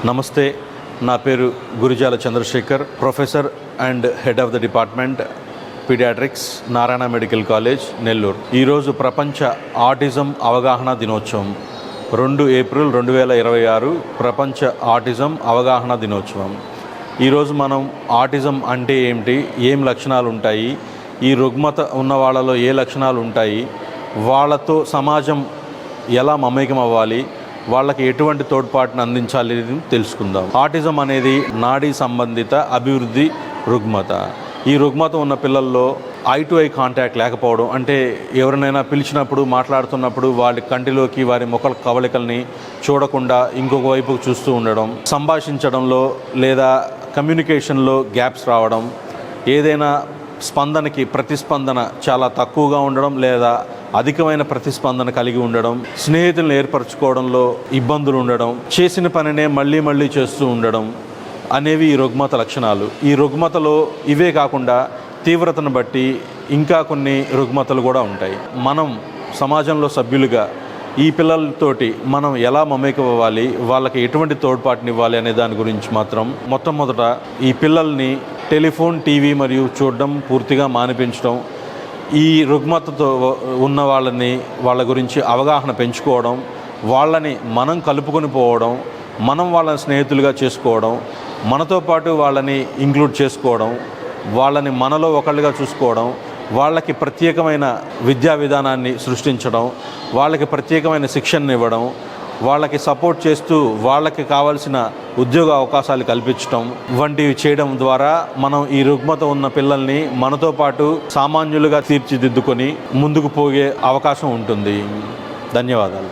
నమస్తే, నా పేరు Gurijala Chandrasekhar, professor and head of the department pediatrics, Narayana medical college, Nellore. ఈరోజు ప్రపంచ ఆటిజం అవగాహన దినోత్సవం 2 ఏప్రిల్ 2026 ప్రపంచ ఆటిజం అవగాహన దినోత్సవం. ఈరోజు మనం ఆటిజం అంటే ఏమిటి, ఏం లక్షణాలు ఉంటాయి, ఈ రుగ్మత ఉన్న వాళ్ళలో ఏ లక్షణాలు ఉంటాయి, వాళ్ళతో సమాజం ఎలా మమేకం అవ్వాలి, వాళ్ళకి ఎటువంటి తోడ్పాటును అందించాలి తెలుసుకుందాం. ఆటిజం అనేది నాడీ సంబంధిత అభివృద్ధి రుగ్మత. ఈ రుగ్మత ఉన్న పిల్లల్లో ఐ టు ఐ కాంటాక్ట్ లేకపోవడం, అంటే ఎవరినైనా పిలిచినప్పుడు మాట్లాడుతున్నప్పుడు వారి కంటిలోకి వారి ముఖ కవళికల్ని చూడకుండా ఇంకొక వైపుకు చూస్తూ ఉండడం, సంభాషించడంలో లేదా కమ్యూనికేషన్లో గ్యాప్స్ రావడం, ఏదైనా స్పందనకి ప్రతిస్పందన చాలా తక్కువగా ఉండడం లేదా అధికమైన ప్రతిస్పందన కలిగి ఉండడం, స్నేహితులను ఏర్పరచుకోవడంలో ఇబ్బందులు ఉండడం, చేసిన పనినే మళ్ళీ మళ్ళీ చేస్తూ ఉండడం అనేవి ఈ రుగ్మత లక్షణాలు. ఈ రుగ్మతలో ఇవే కాకుండా తీవ్రతను బట్టి ఇంకా కొన్ని రుగ్మతలు కూడా ఉంటాయి. మనం సమాజంలో సభ్యులుగా ఈ పిల్లలతోటి మనం ఎలా మమేకం అవ్వాలి, వాళ్ళకి ఎటువంటి తోడ్పాటునివ్వాలి అనే దాని గురించి మాత్రం మొట్టమొదట ఈ పిల్లల్ని టెలిఫోన్, టీవీ మరియు చూడడం పూర్తిగా మానిపించడం, ఈ రుగ్మతతో ఉన్న వాళ్ళ గురించి అవగాహన పెంచుకోవడం, వాళ్ళని మనం కలుపుకొని పోవడం, మనం వాళ్ళని స్నేహితులుగా చేసుకోవడం, మనతో పాటు వాళ్ళని ఇంక్లూడ్ చేసుకోవడం, వాళ్ళని మనలో ఒకళ్ళుగా చూసుకోవడం, వాళ్ళకి ప్రత్యేకమైన విద్యా విధానాన్ని సృష్టించడం, వాళ్ళకి ప్రత్యేకమైన శిక్షణ ఇవ్వడం, వాళ్ళకి సపోర్ట్ చేస్తూ వాళ్ళకి కావాల్సిన ఉద్యోగ అవకాశాలు కల్పించడం వంటివి చేయడం ద్వారా మనం ఈ రుగ్మత ఉన్న పిల్లల్ని మనతో పాటు సామాన్యులుగా తీర్చిదిద్దుకొని ముందుకు పోయే అవకాశం ఉంటుంది. ధన్యవాదాలు.